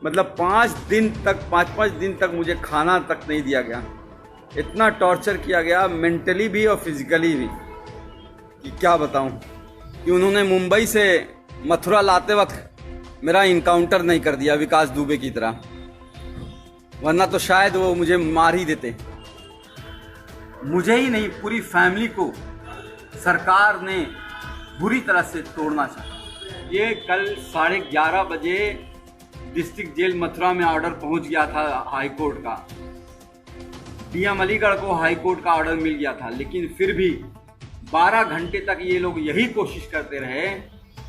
मतलब 5 दिन तक मुझे खाना तक नहीं दिया गया। इतना टॉर्चर किया गया मेंटली भी और फिजिकली भी कि क्या बताऊं। कि उन्होंने मुंबई से मथुरा लाते वक्त मेरा इनकाउंटर नहीं कर दिया विकास दुबे की तरह, वरना तो शायद वो मुझे मार ही देते। मुझे ही नहीं, पूरी फैमिली को सरकार ने बुरी तरह से तोड़ना चाहा। ये कल 11:30 बजे डिस्ट्रिक्ट जेल मथुरा में ऑर्डर पहुंच गया था हाई कोर्ट का। डीएम अलीगढ़ को हाई कोर्ट का ऑर्डर मिल गया था, लेकिन फिर भी 12 घंटे तक ये लोग यही कोशिश करते रहे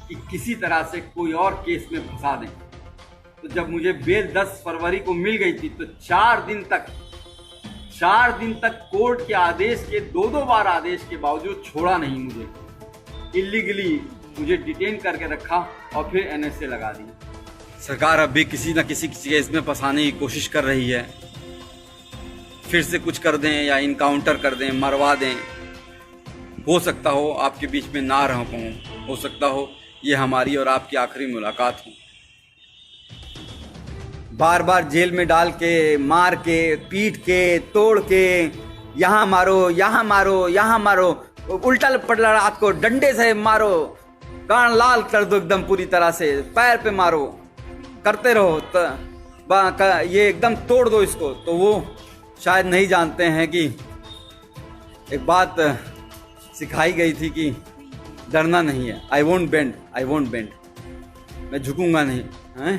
कि किसी तरह से कोई और केस में फंसा दें। तो जब मुझे बेल 10 फरवरी को मिल गई थी तो 4 दिन तक कोर्ट के आदेश के 2 बार आदेश के बावजूद छोड़ा नहीं मुझे। इलीगली मुझे डिटेन करके रखा और फिर एनएसए लगा दी। सरकार अब भी किसी न किसी केस में फंसाने की कोशिश कर रही है। फिर से कुछ कर दें या इनकाउंटर कर दें, मरवा दें। हो सकता हो आपके बीच में ना रह पाऊँ, हो सकता हो ये हमारी और आपकी आखिरी मुलाकात हो। बार बार जेल में डाल के, मार के, पीट के, तोड़ के, यहाँ मारो, यहाँ मारो, यहाँ मारो, उल्टा पलटा रात को डंडे से मारो, कान लाल कर दो एकदम पूरी तरह से, पैर पे मारो, करते रहो ये एकदम तोड़ दो इसको। तो वो शायद नहीं जानते हैं कि एक बात सिखाई गई थी कि डरना नहीं है। आई वोंट बेंड, मैं झुकूंगा नहीं है?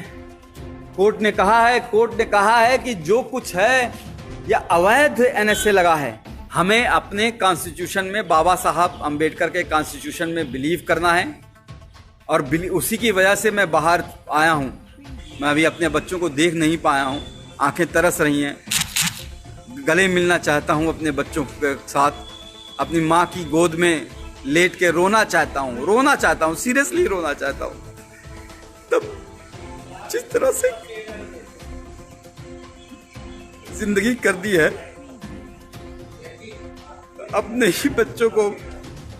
कोर्ट ने कहा है कि जो कुछ है यह अवैध एनएसए लगा है। हमें अपने कॉन्स्टिट्यूशन में, बाबा साहब अंबेडकर के कॉन्स्टिट्यूशन में बिलीव करना है और उसी की वजह से मैं बाहर आया हूँ। मैं अभी अपने बच्चों को देख नहीं पाया हूँ, आंखें तरस रही हैं। गले मिलना चाहता हूँ अपने बच्चों के साथ, अपनी माँ की गोद में लेट के रोना चाहता हूँ, सीरियसली रोना चाहता हूँ। तब जिस तरह से जिंदगी कर दी है, अपने ही बच्चों को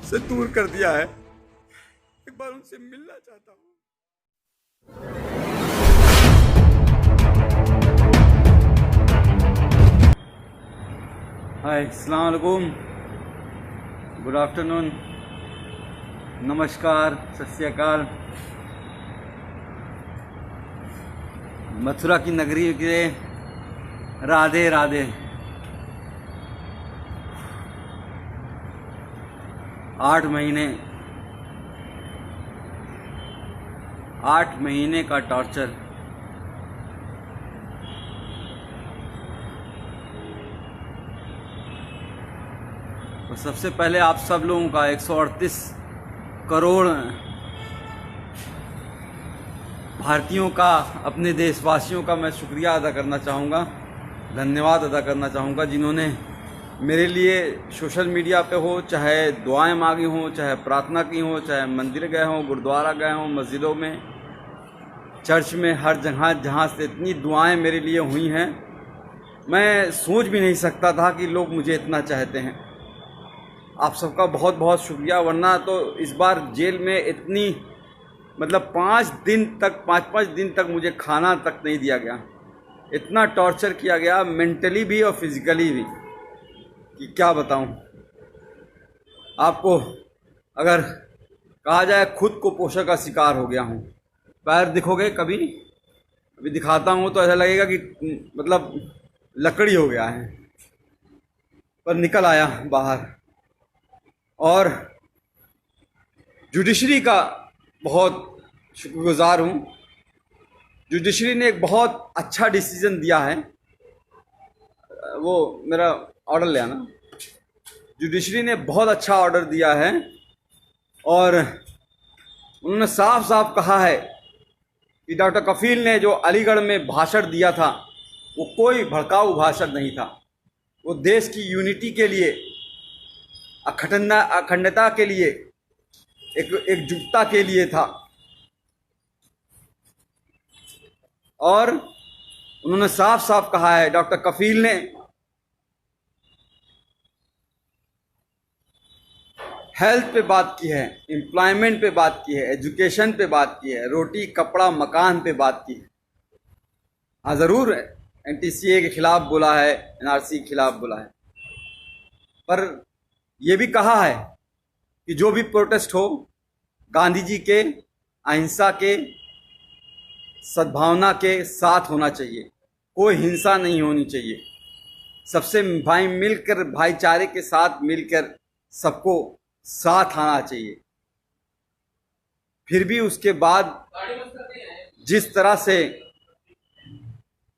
से दूर कर दिया है, एक बार उनसे मिलना चाहता हूँ। हाय, अस्सलाम वालेकुम, गुड आफ्टरनून, नमस्कार, सत श्री अकाल। मथुरा की नगरी के राधे राधे। 8 महीने का टॉर्चर। तो सबसे पहले आप सब लोगों का 138 करोड़ भारतीयों का, अपने देशवासियों का मैं शुक्रिया अदा करना चाहूँगा, धन्यवाद अदा करना चाहूँगा, जिन्होंने मेरे लिए सोशल मीडिया पे हो, चाहे दुआएं मांगी हों, चाहे प्रार्थना की हो, चाहे मंदिर गए हों, गुरुद्वारा गए हों, मस्जिदों में, चर्च में, हर जगह जहाँ से इतनी दुआएं मेरे लिए हुई हैं, मैं सोच भी नहीं सकता था कि लोग मुझे इतना चाहते हैं। आप सबका बहुत बहुत शुक्रिया। वरना तो इस बार जेल में इतनी, मतलब 5 दिन तक मुझे खाना तक नहीं दिया गया। इतना टॉर्चर किया गया मेंटली भी और फिजिकली भी कि क्या बताऊं आपको। अगर कहा जाए खुद को पोषण का शिकार हो गया हूं। पैर दिखोगे कभी, अभी दिखाता हूं तो ऐसा लगेगा कि मतलब लकड़ी हो गया है, पर निकल आया बाहर। और जुडिशरी का बहुत शुक्रगुजार हूँ। जुडिशरी ने एक बहुत अच्छा डिसीजन दिया है। वो मेरा ऑर्डर ले आना। जुडिशरी ने बहुत अच्छा ऑर्डर दिया है और उन्होंने साफ साफ कहा है कि डॉक्टर कफील ने जो अलीगढ़ में भाषण दिया था वो कोई भड़काऊ भाषण नहीं था। वो देश की यूनिटी के लिए, अखंडता के लिए, एकजुटता के लिए था। और उन्होंने साफ साफ कहा है, डॉक्टर कफील ने हेल्थ पे बात की है, एम्प्लॉयमेंट पे बात की है, एजुकेशन पे बात की है, रोटी कपड़ा मकान पे बात की है। हाँ ज़रूर NTCA के खिलाफ बोला है, NRC के खिलाफ बोला है, पर यह भी कहा है कि जो भी प्रोटेस्ट हो गांधी जी के अहिंसा के सद्भावना के साथ होना चाहिए, कोई हिंसा नहीं होनी चाहिए, सबसे भाई मिलकर भाईचारे के साथ मिलकर सबको साथ आना चाहिए। फिर भी उसके बाद जिस तरह से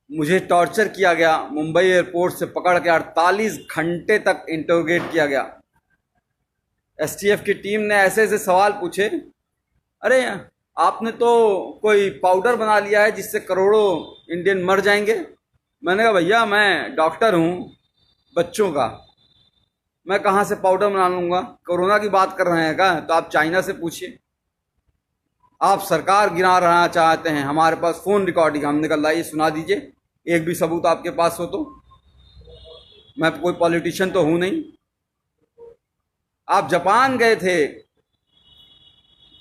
मुझे टॉर्चर किया गया, मुंबई एयरपोर्ट से पकड़ के 48 घंटे तक इंटरोगेट किया गया, STF की टीम ने ऐसे ऐसे सवाल पूछे, अरे आपने तो कोई पाउडर बना लिया है जिससे करोड़ों इंडियन मर जाएंगे। मैंने कहा भैया मैं डॉक्टर हूँ बच्चों का, मैं कहाँ से पाउडर बना लूँगा, कोरोना की बात कर रहे हैं क्या? तो आप चाइना से पूछिए। आप सरकार गिरा रहना चाहते हैं, हमारे पास फ़ोन रिकॉर्डिंग, हमने कहा लाइए सुना दीजिए, एक भी सबूत आपके पास हो तो। मैं कोई पॉलिटिशियन तो हूँ नहीं। आप जापान गए थे,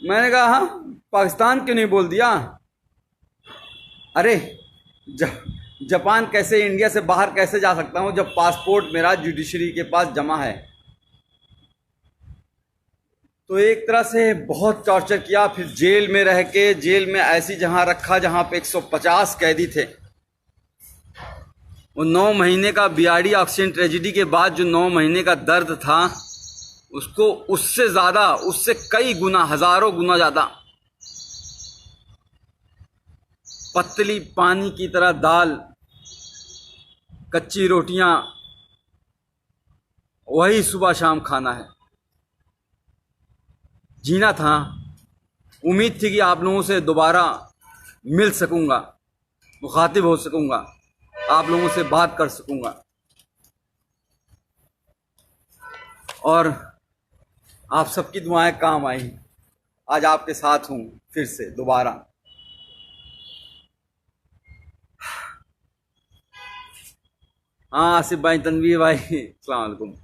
मैंने कहा हाँ, पाकिस्तान क्यों नहीं बोल दिया? अरे जापान कैसे, इंडिया से बाहर कैसे जा सकता हूँ जब पासपोर्ट मेरा जुडिशरी के पास जमा है। तो एक तरह से बहुत टॉर्चर किया, फिर जेल में रह के, जेल में ऐसी जगह रखा जहाँ पे 150 कैदी थे। वो 9 महीने का बीआरडी ऑक्सीजन ट्रेजिडी के बाद जो 9 महीने का दर्द था, उसको उससे ज़्यादा, उससे कई गुना, हज़ारों गुना ज़्यादा पतली पानी की तरह दाल, कच्ची रोटियां, वही सुबह शाम खाना है। जीना था, उम्मीद थी कि आप लोगों से दोबारा मिल सकूंगा, मुखातिब हो सकूंगा, आप लोगों से बात कर सकूंगा, और आप सबकी दुआएं काम आई। आज आपके साथ हूं फिर से दोबारा। हाँ आसिफ भाई, तनवीर भाई, अस्सलाम वालेकुम।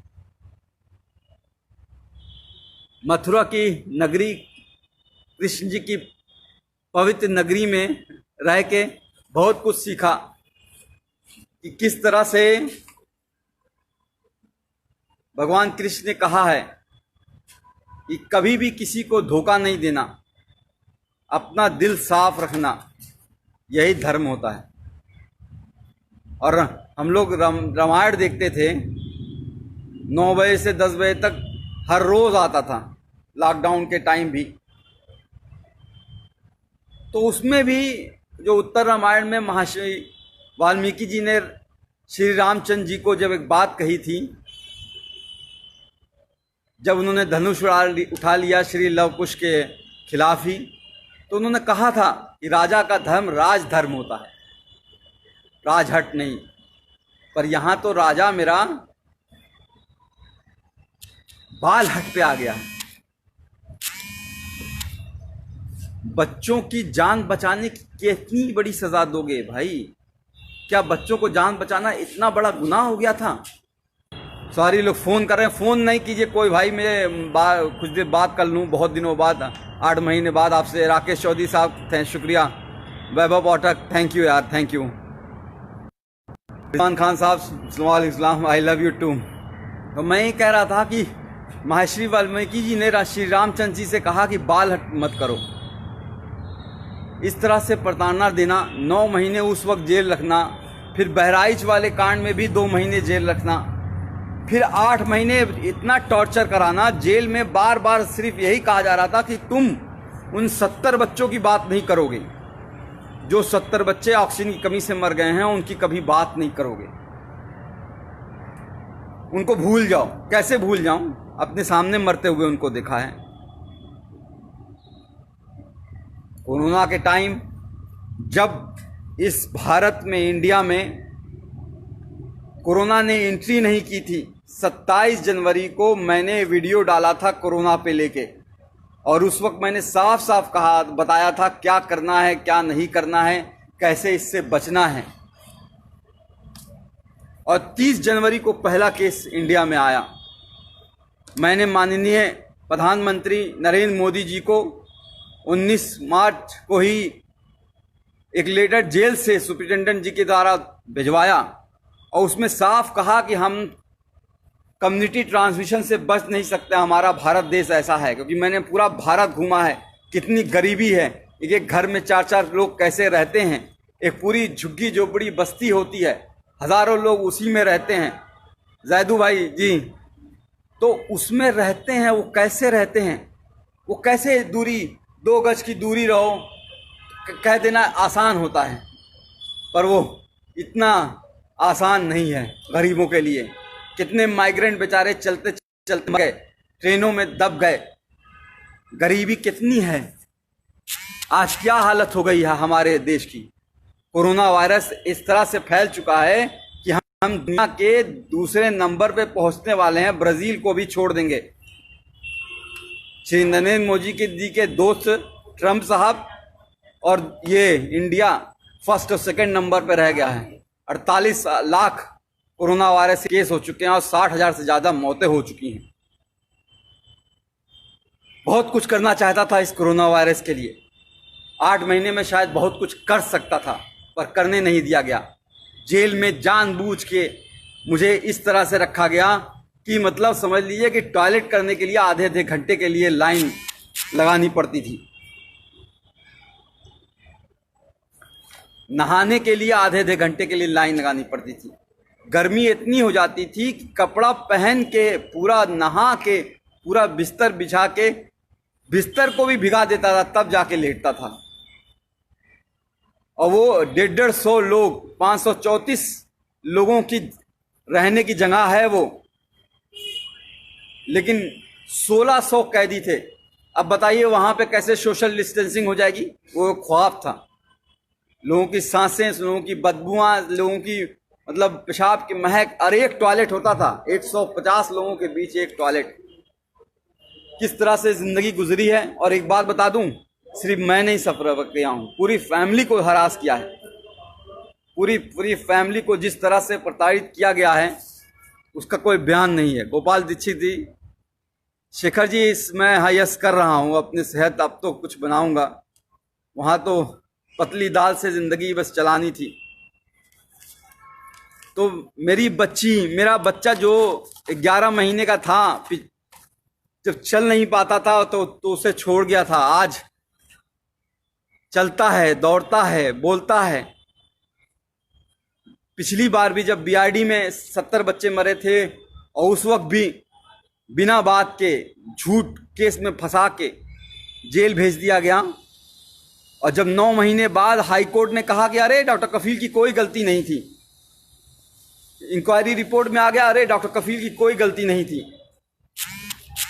मथुरा की नगरी, कृष्ण जी की पवित्र नगरी में रह के बहुत कुछ सीखा कि किस तरह से भगवान कृष्ण ने कहा है कि कभी भी किसी को धोखा नहीं देना, अपना दिल साफ रखना, यही धर्म होता है। और हम लोग रामायण देखते थे, 9 बजे से 10 बजे तक हर रोज़ आता था, लॉकडाउन के टाइम भी। तो उसमें भी जो उत्तर रामायण में महर्षि वाल्मीकि जी ने श्री रामचंद्र जी को जब एक बात कही थी, जब उन्होंने धनुष उठा लिया श्री लव कुश के खिलाफ ही, तो उन्होंने कहा था कि राजा का धर्म राजधर्म होता है, राजहट नहीं। पर यहाँ तो राजा मेरा बाल हट पे आ गया। बच्चों की जान बचाने की कितनी बड़ी सजा दोगे भाई? क्या बच्चों को जान बचाना इतना बड़ा गुनाह हो गया था? सॉरी, लोग फ़ोन कर रहे हैं, फ़ोन नहीं कीजिए कोई भाई, मैं कुछ देर बात कर लूँ, बहुत दिनों बाद, 8 महीने बाद आपसे। राकेश चौधरी साहब शुक्रिया, वैभव पाठक थैंक यू यार, थैंक यू। इरफान खान साहब सलाम, आई लव यू टू। तो मैं ही कह रहा था कि महर्षि वाल्मीकि जी ने श्री रामचंद्र जी से कहा कि बाल हट मत करो। इस तरह से प्रताड़ना देना, 9 महीने उस वक्त जेल रखना, फिर बहराइच वाले कांड में भी 2 महीने जेल रखना, फिर 8 महीने इतना टॉर्चर कराना। जेल में बार बार सिर्फ यही कहा जा रहा था कि तुम उन 70 बच्चों की बात नहीं करोगे, जो 70 बच्चे ऑक्सीजन की कमी से मर गए हैं, उनकी कभी बात नहीं करोगे, उनको भूल जाओ। कैसे भूल जाऊं? अपने सामने मरते हुए उनको देखा है। कोरोना के टाइम जब इस भारत में, इंडिया में कोरोना ने एंट्री नहीं की थी, 27 जनवरी को मैंने वीडियो डाला था कोरोना पे लेके, और उस वक्त मैंने साफ साफ कहा, बताया था क्या करना है, क्या नहीं करना है, कैसे इससे बचना है। और 30 जनवरी को पहला केस इंडिया में आया। मैंने माननीय प्रधानमंत्री नरेंद्र मोदी जी को 19 मार्च को ही एक लेटर जेल से सुप्रिंटेंडेंट जी के द्वारा भिजवाया और उसमें साफ कहा कि हम कम्युनिटी ट्रांसमिशन से बच नहीं सकते, हमारा भारत देश ऐसा है। क्योंकि मैंने पूरा भारत घूमा है, कितनी गरीबी है, एक घर में 4-4 लोग कैसे रहते हैं, एक पूरी झुग्गी झोपड़ी बस्ती होती है, हज़ारों लोग उसी में रहते हैं जैदू भाई जी। तो उसमें रहते हैं, वो कैसे रहते हैं, वो कैसे दूरी 2 गज की दूरी रहो कह देना आसान होता है, पर वो इतना आसान नहीं है गरीबों के लिए। कितने माइग्रेंट बेचारे चलते चलते गए, ट्रेनों में दब गए। गरीबी कितनी है, आज क्या हालत हो गई है हमारे देश की। कोरोना वायरस इस तरह से फैल चुका है कि हम दुनिया के दूसरे नंबर पे पहुंचने वाले हैं, ब्राजील को भी छोड़ देंगे। श्री नरेंद्र मोदी जी के दोस्त ट्रंप साहब और ये इंडिया फर्स्ट और सेकंड नंबर पे रह गया है। 48 लाख कोरोना वायरस के केस हो चुके हैं और 60,000 से ज़्यादा मौतें हो चुकी हैं। बहुत कुछ करना चाहता था इस कोरोना वायरस के लिए, 8 महीने में शायद बहुत कुछ कर सकता था, पर करने नहीं दिया गया। जेल में जानबूझ के मुझे इस तरह से रखा गया कि मतलब समझ लीजिए कि टॉयलेट करने के लिए आधे घंटे के लिए लाइन लगानी पड़ती थी, नहाने के लिए आधे घंटे के लिए लाइन लगानी पड़ती थी। गर्मी इतनी हो जाती थी कि कपड़ा पहन के पूरा नहा के पूरा बिस्तर बिछा के बिस्तर को भी भिगा देता था, तब जाके लेटता था। और वो 150 लोग 534 लोगों की रहने की जगह है वो, लेकिन 1600 कैदी थे। अब बताइए वहां पे कैसे सोशल डिस्टेंसिंग हो जाएगी। वो ख्वाब था। लोगों की सांसें, लोगों की बदबुआं, लोगों की मतलब पेशाब की महक, और एक टॉयलेट होता था 150 लोगों के बीच एक टॉयलेट। किस तरह से जिंदगी गुजरी है। और एक बात बता दूं, सिर्फ मैं नहीं सफर किया हूं, पूरी फैमिली को हरास किया है। पूरी फैमिली को जिस तरह से प्रताड़ित किया गया है उसका कोई बयान नहीं है। गोपाल दीक्षित जी, शेखर जी, मैं हायस कर रहा हूं अपनी सेहत, अब तो कुछ बनाऊंगा। वहां तो पतली दाल से जिंदगी बस चलानी थी। तो मेरा बच्चा जो 11 महीने का था, जब चल नहीं पाता था तो उसे छोड़ गया था, आज चलता है, दौड़ता है, बोलता है। पिछली बार भी जब बीआरडी में 70 बच्चे मरे थे और उस वक्त भी बिना बात के झूठ केस में फंसा के जेल भेज दिया गया। और जब 9 महीने बाद हाई कोर्ट ने कहा कि अरे डॉक्टर कफील की कोई गलती नहीं थी, इंक्वायरी रिपोर्ट में आ गया अरे डॉक्टर कफील की कोई गलती नहीं थी,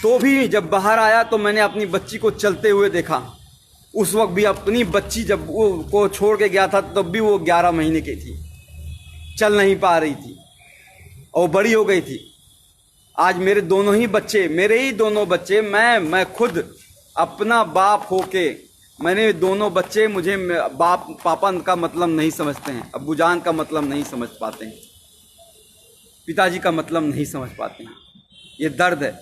तो भी जब बाहर आया तो मैंने अपनी बच्ची को चलते हुए देखा। उस वक्त भी अपनी बच्ची जब वो को छोड़ के गया था तब भी वो 11 महीने की थी, चल नहीं पा रही थी और बड़ी हो गई थी। आज मेरे दोनों ही बच्चे, मेरे ही दोनों बच्चे, मैं खुद अपना बाप होके, मैंने दोनों बच्चे, मुझे बाप पापा का मतलब नहीं समझते हैं, अब्बूजान का मतलब नहीं समझ पाते हैं, पिताजी का मतलब नहीं समझ पाते हैं। ये दर्द है।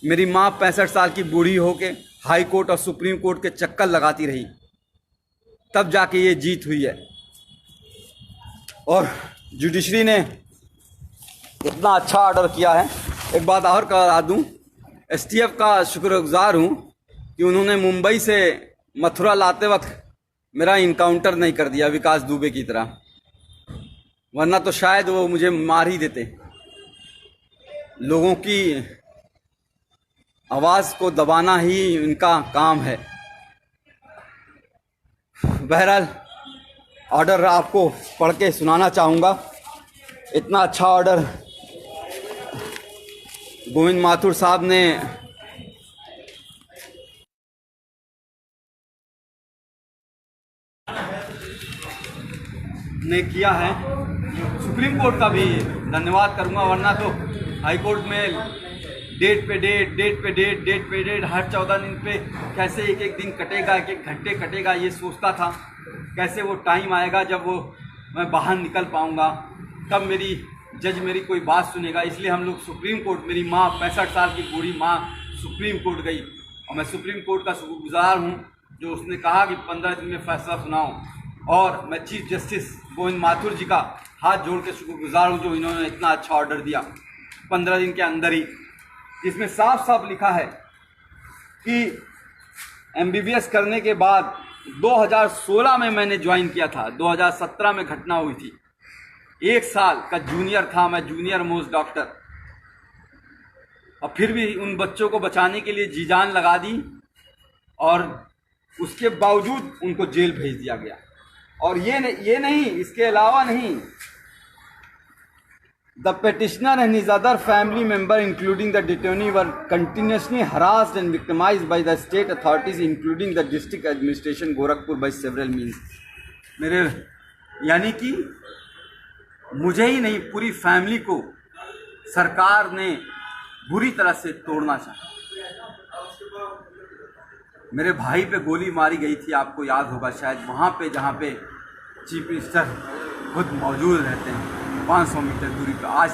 मेरी माँ 65 साल की बूढ़ी होके हाई कोर्ट और सुप्रीम कोर्ट के चक्कर लगाती रही, तब जाके ये जीत हुई है। और जुडिशरी ने इतना अच्छा ऑर्डर किया है। एक बात और करा दूं, एसटीएफ का शुक्रगुजार हूं कि उन्होंने मुंबई से मथुरा लाते वक्त मेरा इनकाउंटर नहीं कर दिया विकास दुबे की तरह, वरना तो शायद वो मुझे मार ही देते। लोगों की आवाज़ को दबाना ही इनका काम है। बहरहाल ऑर्डर आपको पढ़ के सुनाना चाहूँगा। इतना अच्छा ऑर्डर गोविंद माथुर साहब ने किया है। सुप्रीम कोर्ट का भी धन्यवाद करूंगा, वरना तो हाई कोर्ट में डेट पे डेट हर 14 दिन पे कैसे एक दिन कटेगा, एक घंटे कटेगा, ये सोचता था। कैसे वो टाइम आएगा जब मैं बाहर निकल पाऊंगा, तब मेरी जज मेरी कोई बात सुनेगा। इसलिए हम लोग सुप्रीम कोर्ट, मेरी माँ 65 साल की बूढ़ी माँ सुप्रीम कोर्ट गई और मैं सुप्रीम कोर्ट का शुक्रगुजार हूँ जो उसने कहा कि 15 दिन में फैसला सुनाओ। और मैं चीफ जस्टिस गोविंद माथुर जी का हाथ जोड़ के शुक्रगुजार हूँ जो इन्होंने इतना अच्छा ऑर्डर दिया 15 दिन के अंदर ही, जिसमें साफ साफ लिखा है कि MBBS करने के बाद 2016 में मैंने ज्वाइन किया था, 2017 में घटना हुई थी, 1 साल का जूनियर था मैं, जूनियर मोस्ट डॉक्टर, और फिर भी उन बच्चों को बचाने के लिए जी जान लगा दी और उसके बावजूद उनको जेल भेज दिया गया। और ये नहीं, इसके अलावा नहीं, the petitioner and his other family member including the detainee were continuously harassed and victimized by the state authorities including the district administration Gorakhpur by several means। मेरे यानी कि मुझे ही नहीं, पूरी फैमिली को सरकार ने बुरी तरह से तोड़ना चाहा। मेरे भाई पे गोली मारी गई थी, आपको याद होगा शायद, वहाँ पे जहाँ पे चीफ मिनिस्टर खुद मौजूद रहते हैं 500 मीटर दूरी पर। आज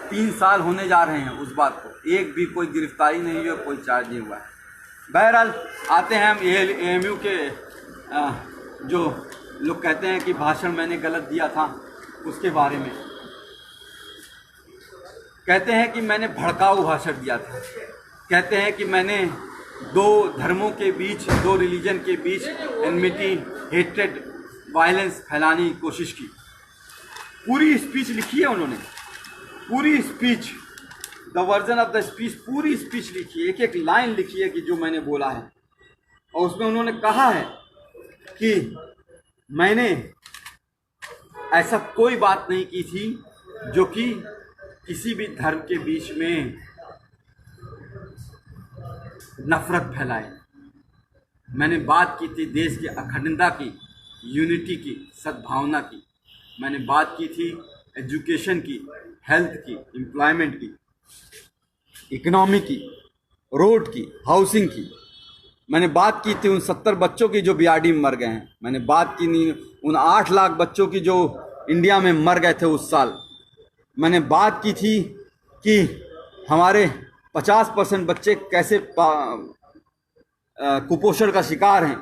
3 साल होने जा रहे हैं उस बात को, एक भी कोई गिरफ्तारी नहीं हुई, कोई चार्ज नहीं हुआ है। बहरहाल आते हैं हम AMU के जो लोग कहते हैं कि भाषण मैंने गलत दिया था उसके बारे में। कहते हैं कि मैंने भड़काऊ भाषण दिया था, कहते हैं कि मैंने 2 धर्मों के बीच, 2 रिलीजन के बीच एनमिटी, हेट्रेड, वायलेंस फैलाने की कोशिश की। पूरी स्पीच लिखी है उन्होंने, पूरी speech, the version of the speech, पूरी स्पीच लिखी है, एक एक लाइन लिखी है कि जो मैंने बोला है। और उसमें उन्होंने कहा है कि मैंने ऐसा कोई बात नहीं की थी जो कि किसी भी धर्म के बीच में नफरत फैलाए। मैंने बात की थी देश की अखंडता की, यूनिटी की, सद्भावना की। मैंने बात की थी एजुकेशन की, हेल्थ की, एम्प्लॉयमेंट की, इकोनॉमी की, रोड की, हाउसिंग की। मैंने बात की थी उन 70 बच्चों की जो BRD में मर गए हैं। मैंने बात की नहीं उन 8 लाख बच्चों की जो इंडिया में मर गए थे उस साल। मैंने बात की थी कि हमारे 50% बच्चे कैसे कुपोषण का शिकार हैं।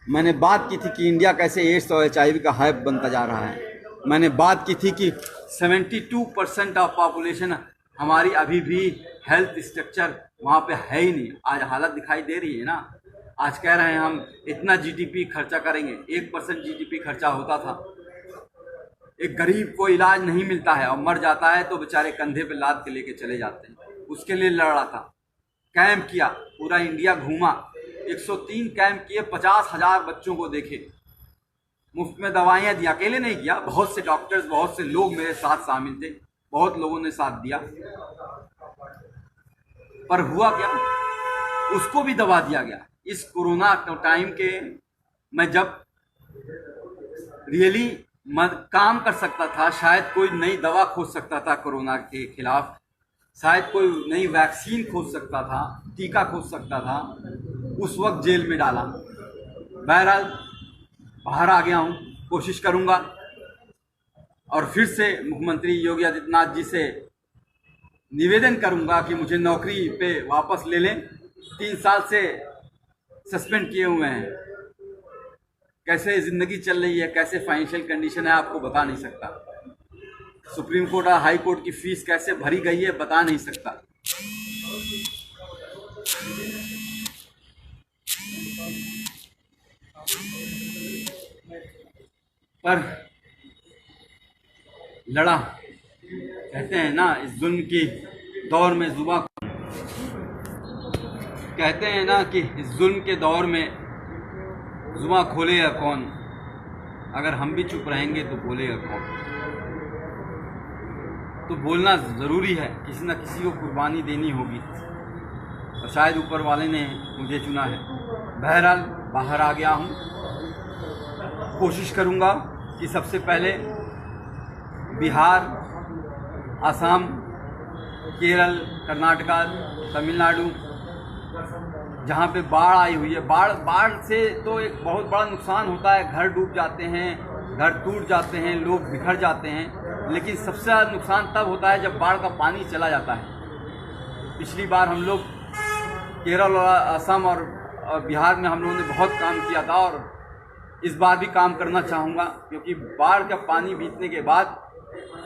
मैंने बात की थी कि इंडिया कैसे एड्स और HIV का हाइब बनता जा रहा है। मैंने बात की थी कि 72% ऑफ पॉपुलेशन हमारी अभी भी हेल्थ स्ट्रक्चर वहाँ पे है ही नहीं। आज हालत दिखाई दे रही है ना, आज कह रहे हैं हम इतना GDP खर्चा करेंगे, 1% GDP खर्चा होता था। एक गरीब को इलाज नहीं मिलता है और मर जाता है तो बेचारे कंधे पे लाद के लेके चले जाते हैं। उसके लिए लड़ रहा था, कैंप किया, पूरा इंडिया घूमा, 103 कैंप किए, 50,000 बच्चों को देखे, मुफ्त में दवाइयाँ दी। अकेले नहीं किया, बहुत से डॉक्टर्स, बहुत से लोग मेरे साथ शामिल थे, बहुत लोगों ने साथ दिया। पर हुआ क्या, उसको भी दबा दिया गया। इस कोरोना टाइम के मैं जब रियली काम कर सकता था, शायद कोई नई दवा खोज सकता था कोरोना के खिलाफ, शायद कोई नई वैक्सीन खोज सकता था, टीका खोज सकता था, उस वक्त जेल में डाला। बहरहाल बाहर आ गया हूँ, कोशिश करूँगा और फिर से मुख्यमंत्री योगी आदित्यनाथ जी से निवेदन करूँगा कि मुझे नौकरी पे वापस ले लें। 3 साल से सस्पेंड किए हुए हैं। कैसे ज़िंदगी चल रही है, कैसे फाइनेंशियल कंडीशन है, आपको बता नहीं सकता। सुप्रीम कोर्ट और हाई कोर्ट की फीस कैसे भरी गई है, बता नहीं सकता। पर लड़ा, कहते हैं ना इस जुल्म की दौर में जुबान, कहते हैं ना कि इस जुल्म के दौर में जुबान खोलेगा कौन। अगर हम भी चुप रहेंगे तो बोलेगा कौन। तो बोलना ज़रूरी है, किसी न किसी को कुर्बानी देनी होगी और शायद ऊपर वाले ने मुझे चुना है। बहरहाल बाहर आ गया हूँ, कोशिश करूँगा कि सबसे पहले बिहार, असम, केरल, कर्नाटका, तमिलनाडु, जहाँ पे बाढ़ आई हुई है, बाढ़ से तो एक बहुत बड़ा नुकसान होता है। घर डूब जाते हैं, घर टूट जाते हैं, लोग बिखर जाते हैं। लेकिन सबसे ज़्यादा नुकसान तब होता है जब बाढ़ का पानी चला जाता है। पिछली बार हम लोग केरल और असम और बिहार में हम लोगों ने बहुत काम किया था और इस बार भी काम करना चाहूँगा, क्योंकि बाढ़ का पानी बीतने के बाद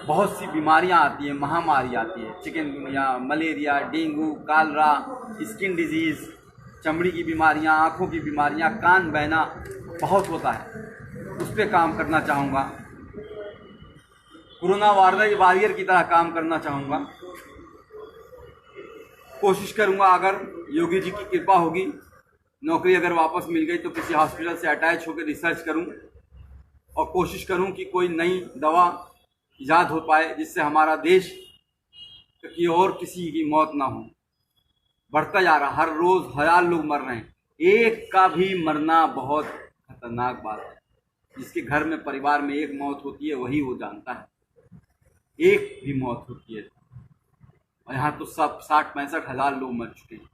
बहुत सी बीमारियां आती हैं, महामारी आती है, chikungunya, malaria, dengue, Kalra, skin disease, चमड़ी की बीमारियां, आँखों की बीमारियां, कान बहना बहुत होता है, उस पर काम करना चाहूँगा। कोरोना वॉरियर की तरह काम करना चाहूँगा। कोशिश करूँगा, अगर योगी जी की कृपा होगी, नौकरी अगर वापस मिल गई तो किसी हॉस्पिटल से अटैच होकर रिसर्च करूँ और कोशिश करूँ कि कोई नई दवा ईजाद हो पाए जिससे हमारा देश की और किसी की मौत ना हो। बढ़ता जा रहा, हर रोज़ 1000 लोग मर रहे हैं, एक का भी मरना बहुत खतरनाक बात है। जिसके घर में परिवार में एक मौत होती है वही वो जानता है, एक भी मौत होती है। और यहाँ तो सब 60-65 हज़ार लोग मर चुके हैं।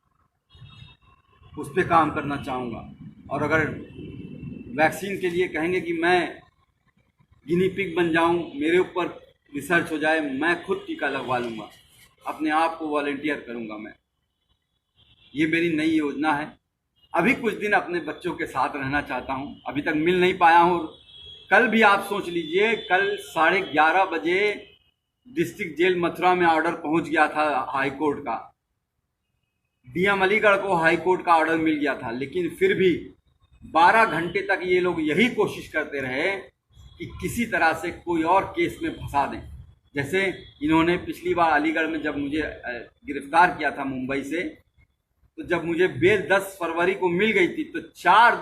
उस पर काम करना चाहूँगा। और अगर वैक्सीन के लिए कहेंगे कि मैं गिनी पिग बन जाऊँ, मेरे ऊपर रिसर्च हो जाए, मैं खुद टीका लगवा लूँगा, अपने आप को वॉलंटियर करूँगा मैं। ये मेरी नई योजना है। अभी कुछ दिन अपने बच्चों के साथ रहना चाहता हूँ, अभी तक मिल नहीं पाया हूँ। कल भी आप सोच लीजिए, कल 11:30 बजे डिस्ट्रिक्ट जेल मथुरा में ऑर्डर पहुँच गया था हाई कोर्ट का। डीएम अलीगढ़ को हाई कोर्ट का ऑर्डर मिल गया था, लेकिन फिर भी 12 घंटे तक ये लोग यही कोशिश करते रहे कि किसी तरह से कोई और केस में फंसा दें। जैसे इन्होंने पिछली बार अलीगढ़ में जब मुझे गिरफ्तार किया था मुंबई से, तो जब मुझे बेल 10 फरवरी को मिल गई थी तो 4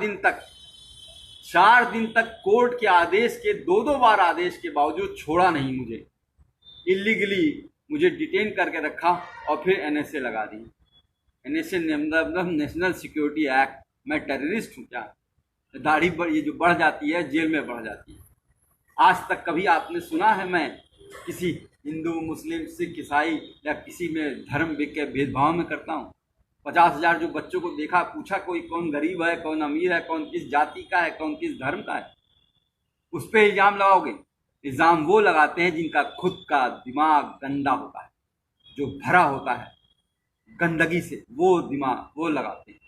दिन तक कोर्ट के आदेश के 2-2 बार आदेश के बावजूद छोड़ा नहीं मुझे। इलीगली मुझे डिटेन करके रखा और फिर एनएसए लगा दी। एनएसए मतलब नेशनल सिक्योरिटी एक्ट। मैं टेररिस्ट हूँ क्या? दाढ़ी ये जो बढ़ जाती है जेल में बढ़ जाती है। आज तक कभी आपने सुना है मैं किसी हिंदू, मुस्लिम, सिख, ईसाई या किसी में धर्म के भेदभाव में करता हूँ? 50,000 जो बच्चों को देखा, पूछा कोई कौन गरीब है, कौन अमीर है, कौन किस जाति का है, कौन किस धर्म का है? उस पर इल्ज़ाम लगाओगे? इल्ज़ाम वो लगाते हैं जिनका खुद का दिमाग गंदा होता है, जो भरा होता है गंदगी से, वो दिमाग वो लगाते हैं।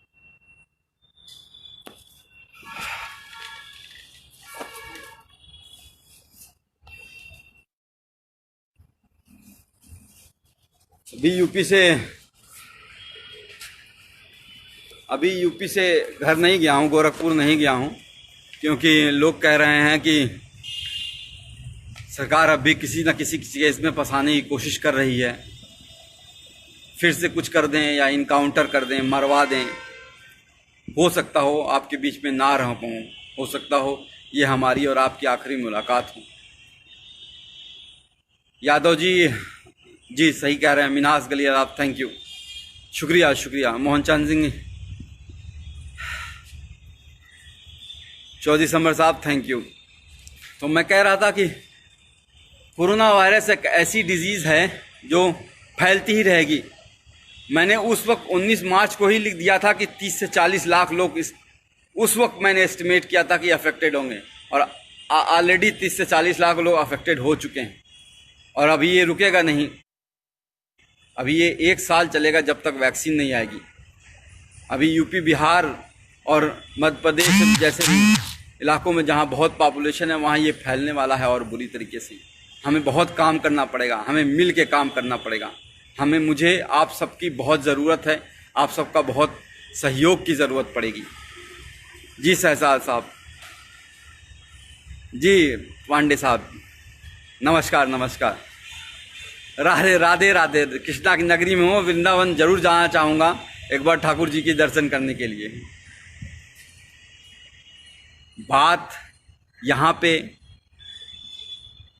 अभी यूपी से घर नहीं गया हूँ, गोरखपुर नहीं गया हूँ, क्योंकि लोग कह रहे हैं कि सरकार अब भी किसी न किसी केस में फंसाने की कोशिश कर रही है। फिर से कुछ कर दें या इनकाउंटर कर दें, मरवा दें। हो सकता हो आपके बीच में ना रह पाऊँ, हो सकता हो ये हमारी और आपकी आखिरी मुलाकात हो। यादव जी सही कह रहे हैं। मिनास गलियार आप, थैंक यू, शुक्रिया। मोहन चंद सिंह चौधरी समर साहब, थैंक यू। तो मैं कह रहा था कि कोरोना वायरस एक ऐसी डिजीज़ है जो फैलती ही रहेगी। मैंने उस वक्त 19 मार्च को ही लिख दिया था कि 30 से 40 लाख लोग उस वक्त मैंने एस्टिमेट किया था कि अफेक्टेड होंगे, और ऑलरेडी 30 से 40 लाख लोग अफेक्टेड हो चुके हैं। और अभी ये रुकेगा नहीं, अभी ये 1 साल चलेगा जब तक वैक्सीन नहीं आएगी। अभी यूपी, बिहार और मध्य प्रदेश जैसे इलाकों में जहाँ बहुत पॉपुलेशन है वहाँ ये फैलने वाला है, और बुरी तरीके से। हमें बहुत काम करना पड़ेगा, हमें मिल के काम करना पड़ेगा। मुझे आप सबकी बहुत ज़रूरत है, आप सबका बहुत सहयोग की ज़रूरत पड़ेगी। जी शहजाद साहब, जी पांडे साहब, नमस्कार। राधे। कृष्णा की नगरी में हूँ, वृंदावन जरूर जाना चाहूँगा एक बार ठाकुर जी के दर्शन करने के लिए। बात यहाँ पे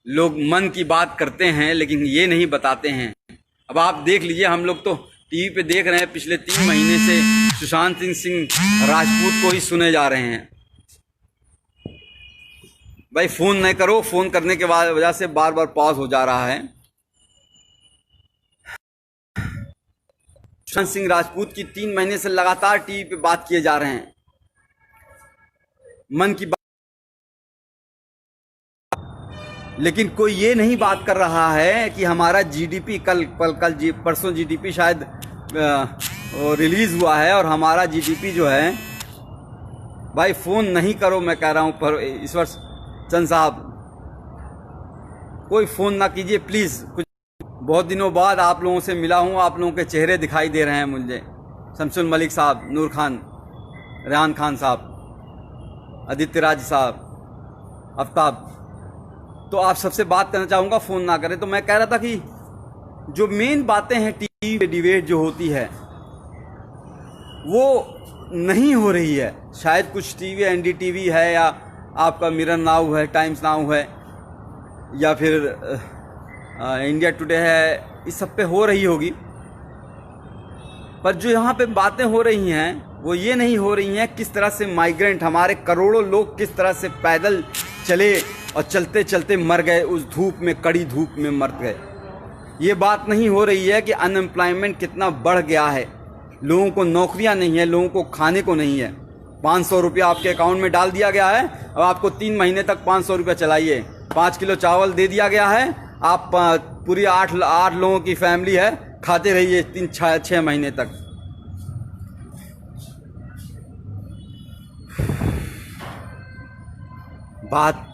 लोग मन की बात करते हैं लेकिन ये नहीं बताते हैं। अब आप देख लीजिए, हम लोग तो टीवी पे देख रहे हैं, पिछले 3 महीने से सुशांत सिंह राजपूत को ही सुने जा रहे हैं। भाई फ़ोन नहीं करो, फ़ोन करने के वजह से बार बार पॉज हो जा रहा है। सुशांत सिंह राजपूत की 3 महीने से लगातार टीवी पे बात किए जा रहे हैं, मन की बात, लेकिन कोई ये नहीं बात कर रहा है कि हमारा जीडीपी परसों जीडीपी शायद रिलीज हुआ है, और हमारा जीडीपी जो है भाई फ़ोन नहीं करो, मैं कह रहा हूँ। पर ईश्वर चंद साहब, कोई फ़ोन ना कीजिए प्लीज़। कुछ बहुत दिनों बाद आप लोगों से मिला हूँ, आप लोगों के चेहरे दिखाई दे रहे हैं मुझे। शमसुल मलिक साहब, नूर खान, रेहान खान साहब, आदित्य राज साहब, आफ्ताब, तो आप सबसे बात करना चाहूँगा, फ़ोन ना करें। तो मैं कह रहा था कि जो मेन बातें हैं टीवी पे डिबेट जो होती है वो नहीं हो रही है। शायद कुछ टीवी एनडीटीवी है, या आपका मिरर नाउ है, टाइम्स नाउ है, या फिर इंडिया टुडे है, इस सब पे हो रही होगी। पर जो यहाँ पे बातें हो रही हैं वो ये नहीं हो रही हैं किस तरह से माइग्रेंट, हमारे करोड़ों लोग किस तरह से पैदल चले और चलते चलते मर गए, उस धूप में, कड़ी धूप में मर गए। ये बात नहीं हो रही है कि अनएम्प्लॉयमेंट कितना बढ़ गया है, लोगों को नौकरियां नहीं है, लोगों को खाने को नहीं है। 500 रुपया आपके अकाउंट में डाल दिया गया है, अब आपको 3 महीने तक 500 रुपया चलाइए। 5 किलो चावल दे दिया गया है, आप पूरी 8 लोगों की फैमिली है, खाते रहिए 3-6 महीने तक। बात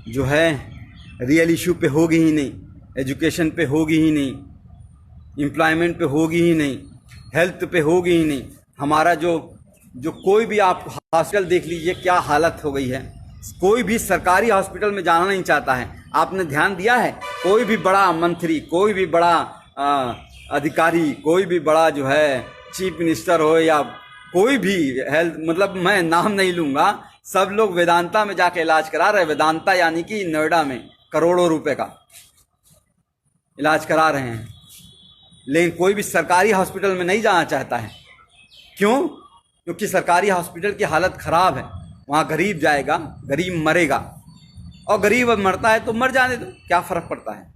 जो है रियल इशू पे होगी ही नहीं, एजुकेशन पे होगी ही नहीं, एम्प्लॉयमेंट पे होगी ही नहीं, हेल्थ पे होगी ही नहीं। हमारा जो कोई भी आप हॉस्पिटल देख लीजिए क्या हालत हो गई है। कोई भी सरकारी हॉस्पिटल में जाना नहीं चाहता है। आपने ध्यान दिया है, कोई भी बड़ा मंत्री, कोई भी बड़ा अधिकारी, कोई भी बड़ा जो है चीफ मिनिस्टर हो, या कोई भी हेल्थ, मतलब मैं नाम नहीं लूँगा, सब लोग वेदांता में जाके इलाज करा रहे हैं। वेदांता यानी कि नोएडा में करोड़ों रुपए का इलाज करा रहे हैं, लेकिन कोई भी सरकारी हॉस्पिटल में नहीं जाना चाहता है। क्यों? क्योंकि सरकारी हॉस्पिटल की हालत ख़राब है। वहाँ गरीब जाएगा, गरीब मरेगा, और गरीब मरता है तो मर जाने दो, क्या फ़र्क पड़ता है।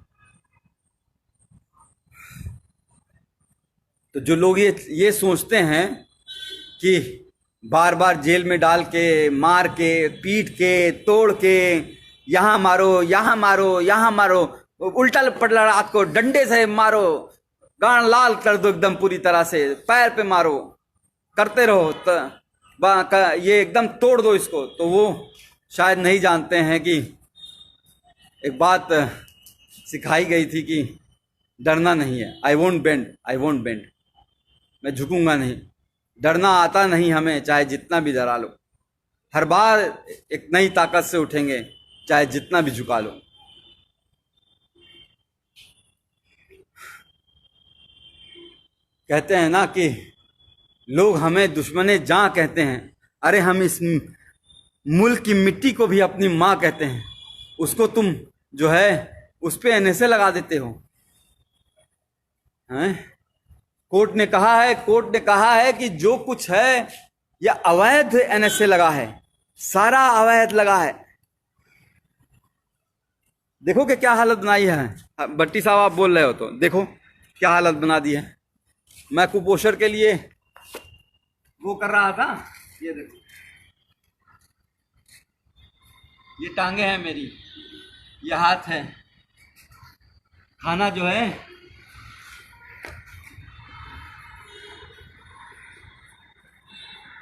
तो जो लोग ये सोचते हैं कि बार बार जेल में डाल के, मार के, पीट के, तोड़ के, यहाँ मारो, यहाँ मारो, यहाँ मारो, उल्टा पलटा रात को डंडे से मारो, गान लाल कर दो एकदम पूरी तरह से, पैर पे मारो, करते रहो, ये एकदम तोड़ दो इसको, तो वो शायद नहीं जानते हैं कि एक बात सिखाई गई थी कि डरना नहीं है। I won't bend, I won't bend, मैं झुकूंगा नहीं। डरना आता नहीं हमें, चाहे जितना भी डरा लो। हर बार एक नई ताकत से उठेंगे, चाहे जितना भी झुका लो। कहते हैं ना कि लोग हमें दुश्मने जान कहते हैं। अरे हम इस मुल्क की मिट्टी को भी अपनी माँ कहते हैं। उसको तुम जो है उस पे एनएसए लगा देते हो, हैं? कोर्ट ने कहा है कि जो कुछ है यह अवैध एनएसए लगा है, सारा अवैध लगा है। देखो कि क्या हालत बनाई है। भट्टी साहब आप बोल रहे हो तो देखो क्या हालत बना दी है। मैं कुपोषण के लिए वो कर रहा था, ये देखो, ये टांगे हैं मेरी, ये हाथ है। खाना जो है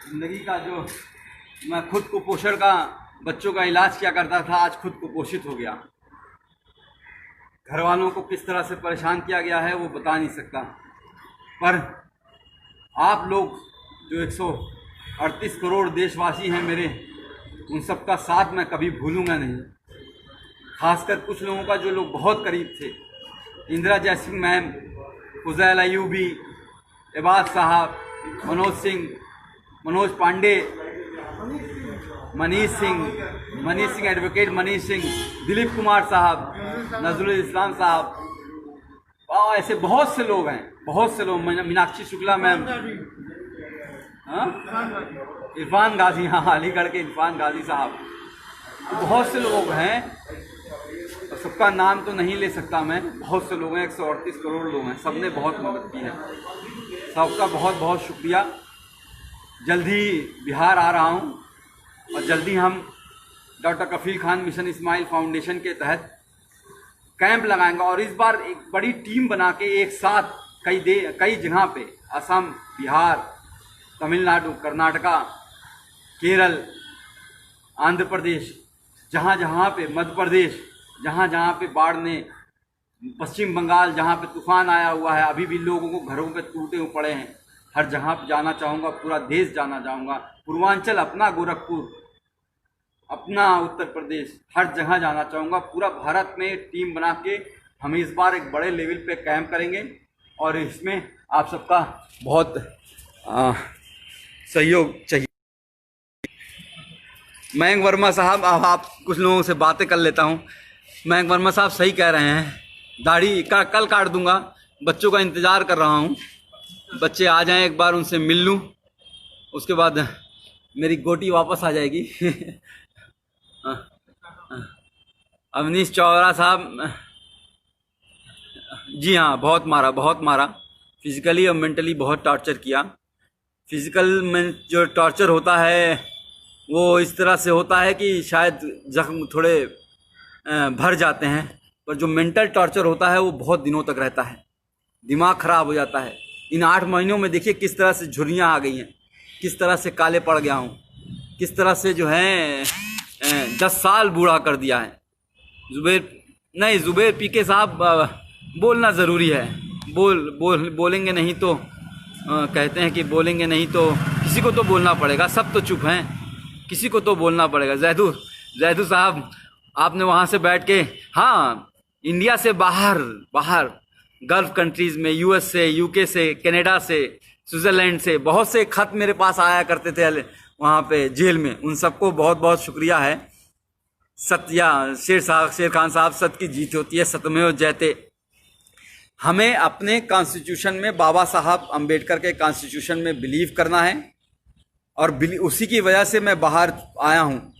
जिंदगी का, जो मैं खुद कुपोषण का बच्चों का इलाज किया करता था, आज खुद कुपोषित हो गया। घर वालों को किस तरह से परेशान किया गया है वो बता नहीं सकता। पर आप लोग जो 138 करोड़ देशवासी हैं मेरे, उन सब का साथ मैं कभी भूलूंगा नहीं। खासकर कुछ लोगों का जो लोग बहुत करीब थे, इंदिरा जयसिंह मैम, फुज़ैल अयूबी, इबाद साहब, मनोज पांडे, मनीष सिंह, एडवोकेट मनीष सिंह, दिलीप कुमार साहब, नजरुल इस्लाम साहब, और ऐसे बहुत से लोग हैं, बहुत से लोग, मीनाक्षी शुक्ला मैम, इरफान गाजी, हाँ अलीगढ़ के इरफान गाजी साहब, तो बहुत से लोग हैं। तो सबका नाम तो नहीं ले सकता मैं, बहुत से लोग हैं, 138 करोड़ लोग हैं, सबने बहुत मदद की है। सबका बहुत बहुत शुक्रिया। जल्दी बिहार आ रहा हूँ, और जल्दी हम डॉक्टर कफील खान मिशन इस्माइल फाउंडेशन के तहत कैंप लगाएंगे, और इस बार एक बड़ी टीम बना के एक साथ कई जगह पे, असम, बिहार, तमिलनाडु, कर्नाटका केरल, आंध्र प्रदेश, जहाँ जहाँ पे, मध्य प्रदेश, जहाँ जहाँ पे बाढ़ ने, पश्चिम बंगाल जहाँ पे तूफान आया हुआ है, अभी भी लोगों को घरों पे टूटे हुए पड़े हैं, हर जगह पे जाना चाहूँगा, पूरा देश जाना चाहूँगा, पूर्वांचल अपना, गोरखपुर अपना, उत्तर प्रदेश, हर जगह जाना चाहूँगा। पूरा भारत में टीम बना के हम इस बार एक बड़े लेवल पे कैंप करेंगे और इसमें आप सबका बहुत सहयोग चाहिए। मयंक वर्मा साहब, अब आप कुछ लोगों से बातें कर लेता हूँ। मयंक वर्मा साहब सही कह रहे हैं, दाढ़ी का कल काट दूंगा, बच्चों का इंतज़ार कर रहा हूँ, बच्चे आ जाएं, एक बार उनसे मिल लूँ, उसके बाद मेरी गोटी वापस आ जाएगी। अवनीश चौरा साहब, जी हाँ, बहुत मारा, बहुत मारा, फिजिकली और मेंटली बहुत टॉर्चर किया। फिजिकल में जो टॉर्चर होता है वो इस तरह से होता है कि शायद जख्म थोड़े भर जाते हैं, पर जो मेंटल टॉर्चर होता है वो बहुत दिनों तक रहता है, दिमाग ख़राब हो जाता है। इन 8 महीनों में देखिए किस तरह से झुर्रियाँ आ गई हैं, किस तरह से काले पड़ गया हूँ, किस तरह से जो है 10 साल बूढ़ा कर दिया है। जुबैर पीके साहब, बोलना ज़रूरी है, बोलेंगे नहीं तो कहते हैं कि बोलेंगे नहीं तो किसी को तो बोलना पड़ेगा, सब तो चुप हैं, किसी को तो बोलना पड़ेगा। जैदू साहब, आपने वहाँ से बैठ के, हाँ, इंडिया से बाहर गल्फ कंट्रीज़ में, यूएस से, यूके से, कनाडा से, स्विट्ज़रलैंड से बहुत से खत मेरे पास आया करते थे वहाँ पे जेल में, उन सबको बहुत बहुत शुक्रिया है। शेर खान साहब, सत्य की जीत होती है, सत्यमेव जयते। हमें अपने कॉन्स्टिट्यूशन में, बाबा साहब अम्बेडकर के कॉन्स्टिट्यूशन में बिलीव करना है और उसी की वजह से मैं बाहर आया हूँ।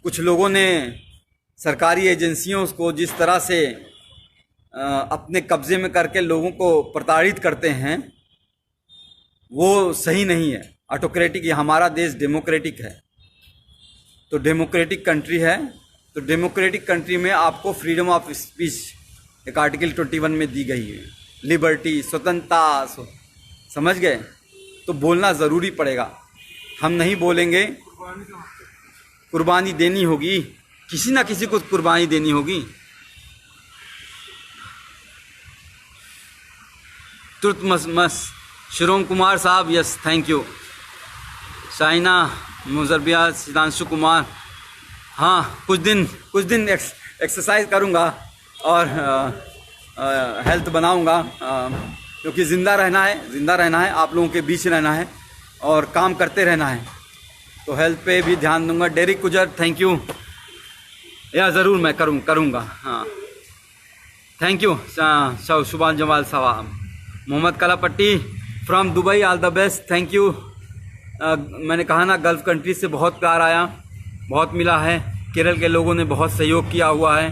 कुछ लोगों ने सरकारी एजेंसियों को जिस तरह से अपने कब्जे में करके लोगों को प्रताड़ित करते हैं वो सही नहीं है। ऑटोक्रेटिक, हमारा देश डेमोक्रेटिक है, तो डेमोक्रेटिक कंट्री है, तो डेमोक्रेटिक कंट्री में आपको फ्रीडम ऑफ स्पीच एक आर्टिकल 21 में दी गई है, लिबर्टी, स्वतंत्रता, समझ गए, तो बोलना ज़रूरी पड़ेगा। हम नहीं बोलेंगे, कुर्बानी देनी होगी, किसी ना किसी को कुर्बानी देनी होगी। तुर्तमस शिरोम कुमार साहब, यस, थैंक यू। शाइना मुजरबिया, सिद्धांशु कुमार, हाँ, कुछ दिन एक्सरसाइज करूँगा और हेल्थ बनाऊँगा, क्योंकि ज़िंदा रहना है, आप लोगों के बीच रहना है और काम करते रहना है, तो हेल्थ पे भी ध्यान दूंगा। डेरिक गुजर, थैंक यू, या ज़रूर मैं करूँगा, हाँ, थैंक यू। शुभान जमाल साहब, Mohammad Kalapatti from Dubai, all the best, thank you. मैंने कहा ना, गल्फ़ कंट्री से बहुत प्यार आया, बहुत मिला है, केरल के लोगों ने बहुत सहयोग किया हुआ है,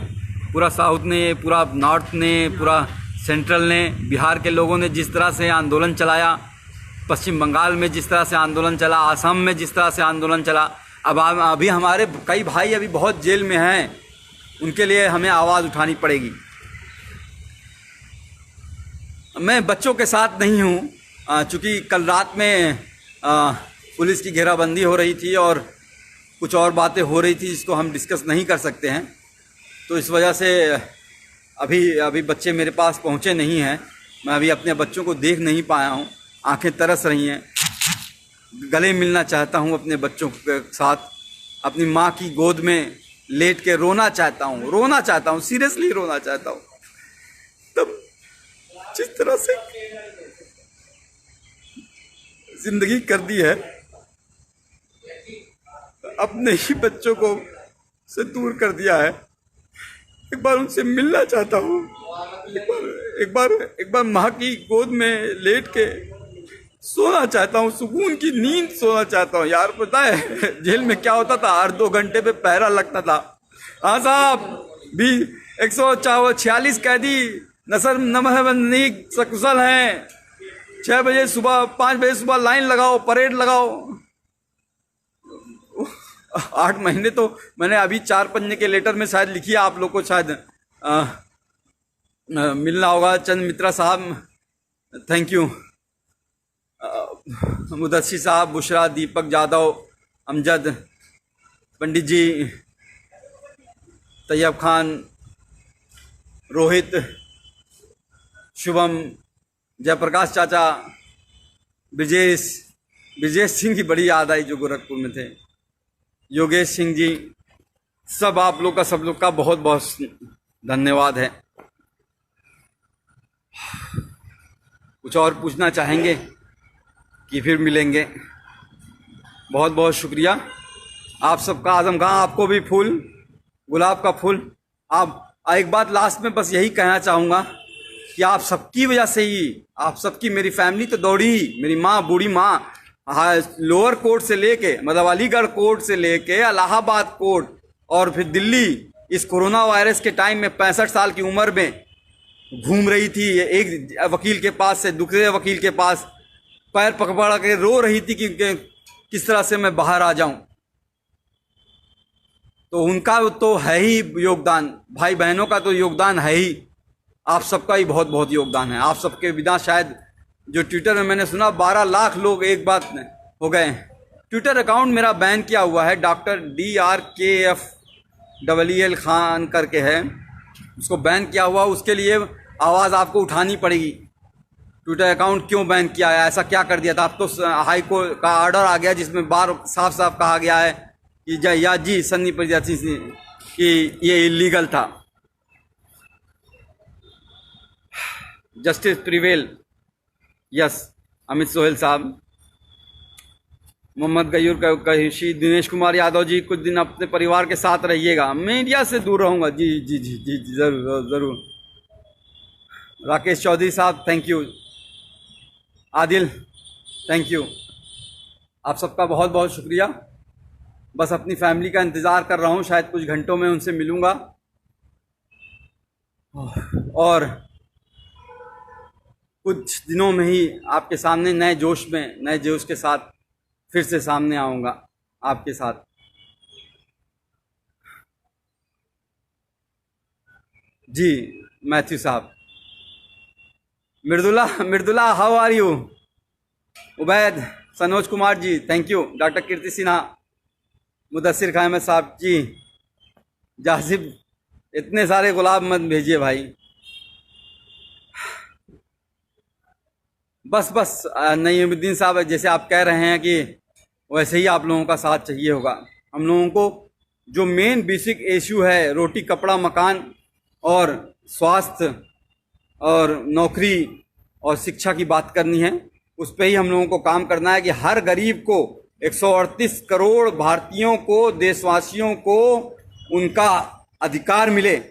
पूरा साउथ ने, पूरा नॉर्थ ने, पूरा सेंट्रल ने, बिहार के लोगों ने जिस तरह से आंदोलन चलाया, पश्चिम बंगाल में जिस तरह से आंदोलन चला, असम में जिस तरह से आंदोलन चला, अब अभी हमारे कई भाई अभी बहुत जेल में हैं, उनके लिए हमें आवाज़ उठानी पड़ेगी। मैं बच्चों के साथ नहीं हूँ, चूँकि कल रात में पुलिस की घेराबंदी हो रही थी और कुछ और बातें हो रही थी जिसको हम डिस्कस नहीं कर सकते हैं, तो इस वजह से अभी बच्चे मेरे पास पहुँचे नहीं हैं, मैं अभी अपने बच्चों को देख नहीं पाया हूँ, आंखें तरस रही हैं, गले मिलना चाहता हूँ अपने बच्चों के साथ, अपनी माँ की गोद में लेट के रोना चाहता हूँ, सीरियसली रोना चाहता हूँ। तब जिस तरह से जिंदगी कर दी है, अपने ही बच्चों को से दूर कर दिया है, एक बार उनसे मिलना चाहता हूँ, एक बार माँ की गोद में लेट के सोना चाहता हूँ, सुकून की नींद सोना चाहता हूँ। यार पता है जेल में क्या होता था, 8-2 घंटे पे पहरा लगता था। हाँ साहब, भी 146 कैदी नमहबंदी सकुशल हैं, 5 बजे सुबह लाइन लगाओ, परेड लगाओ। 8 महीने तो मैंने अभी 4 पन्ने के लेटर में शायद लिखी है, आप लोग को शायद मिलना होगा। चंद मित्रा साहब, थैंक यू। मुदस्सी साहब, बुशरा, दीपक यादव, अमजद, पंडित जी, तैयब खान, रोहित, शुभम, जयप्रकाश चाचा, ब्रिजेश सिंह की बड़ी याद आई जो गोरखपुर में थे, योगेश सिंह जी, सब आप लोग का, सब लोग का बहुत बहुत धन्यवाद है। कुछ और पूछना चाहेंगे कि फिर मिलेंगे? बहुत बहुत शुक्रिया आप सबका। आजम खां, आपको भी फूल, गुलाब का फूल। आप एक बात लास्ट में बस यही कहना चाहूँगा कि आप सबकी वजह से ही, आप सबकी, मेरी फैमिली तो दौड़ी ही, मेरी माँ, बूढ़ी माँ, लोअर कोर्ट से लेके, मतलब अलीगढ़ कोर्ट से लेके इलाहाबाद कोर्ट और फिर दिल्ली, इस कोरोना वायरस के टाइम में 65 साल की उम्र में घूम रही थी, एक वकील के पास से दूसरे वकील के पास, पैर पकड़ के रो रही थी कि किस तरह से मैं बाहर आ जाऊं। तो उनका तो है ही योगदान, भाई बहनों का तो योगदान है ही, आप सबका ही बहुत बहुत योगदान है। आप सबके बिना शायद, जो ट्विटर में मैंने सुना 12 लाख लोग एक बात हो गए। ट्विटर अकाउंट मेरा बैन किया हुआ है, डॉक्टर DRKFEEL खान करके है, उसको बैन किया हुआ। उसके लिए आवाज़ आपको उठानी पड़ेगी। ट्विटर अकाउंट क्यों बैन किया है, ऐसा क्या कर दिया था? अब तो हाई कोर्ट का ऑर्डर आ गया जिसमें बार साफ साफ कहा गया है कि जी सन्नी प्रजाति कि ये इलीगल था। Justice prevail, yes, Amit Sohail साहब, मोहम्मद गयूर कहिशी, दिनेश कुमार यादव जी, कुछ दिन अपने परिवार के साथ रहिएगा। मीडिया से दूर रहूँगा। जी जी जी जी जी, ज़रूर ज़रूर। राकेश चौधरी साहब, thank you. Adil, thank you. आप सबका बहुत बहुत शुक्रिया। बस अपनी फैमिली का इंतज़ार कर रहा हूँ, शायद कुछ घंटों में उनसे मिलूँगा और कुछ दिनों में ही आपके सामने नए जोश के साथ फिर से सामने आऊँगा आपके साथ। जी मैथ्यू साहब, Mridula how are you? Ubaid, Sanoj Kumar ji, thank you. Doctor Kirti Sinha, Mudassir Khan Ahmed साहब जी, जासिब, इतने सारे गुलाब मत भेजिए भाई। बस नईमुद्दीन साहब, जैसे आप कह रहे हैं कि वैसे ही आप लोगों का साथ चाहिए होगा। हम लोगों को जो मेन बेसिक इशू है, रोटी कपड़ा मकान और स्वास्थ्य और नौकरी और शिक्षा की बात करनी है, उस पर ही हम लोगों को काम करना है कि हर गरीब को, 138 करोड़ भारतीयों को, देशवासियों को उनका अधिकार मिले।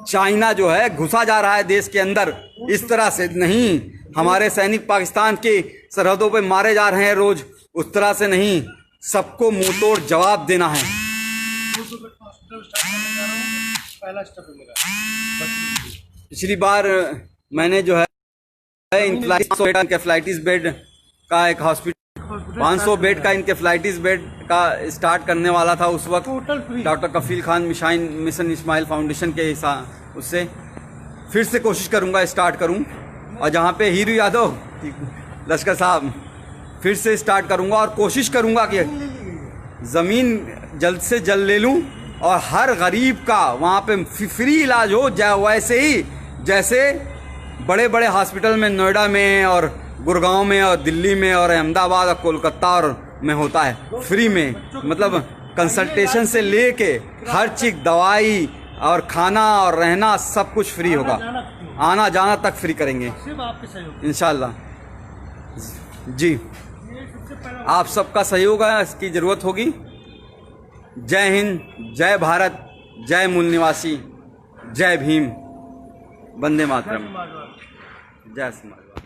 चाइना जो है घुसा जा रहा है देश के अंदर, इस तरह से नहीं। हमारे सैनिक पाकिस्तान की सरहदों पे मारे जा रहे हैं रोज, उस तरह से नहीं। सबको मुंह तोड़ जवाब देना है। पिछली बार मैंने जो है इंकेफ्लाइटिस बेड का एक हॉस्पिटल, 500 बेड का इंकेफ्लाइटिस बेड का स्टार्ट करने वाला था उस वक्त, डॉक्टर कफील खान मिशन इस्माइल फाउंडेशन के हिसाब उससे फिर से कोशिश करूंगा स्टार्ट करूं। और जहां पे हीरू यादव लश्कर साहब, फिर से स्टार्ट करूंगा और कोशिश करूंगा कि ज़मीन जल्द से जल्द ले लूं और हर गरीब का वहाँ पे फ्री इलाज हो जाए, वैसे ही जैसे बड़े बड़े हॉस्पिटल में नोएडा में और गुड़गांव में और दिल्ली में और अहमदाबाद और कोलकाता और में होता है फ्री में। मतलब कंसल्टेशन से लेके हर चीज़, दवाई और खाना और रहना सब कुछ फ्री होगा, आना जाना तक फ्री करेंगे इंशाल्लाह। जी, आप सबका सहयोग है, इसकी ज़रूरत होगी। जय हिंद, जय भारत, जय मूल निवासी, जय भीम, वंदे मातरम, जय समाजवाद।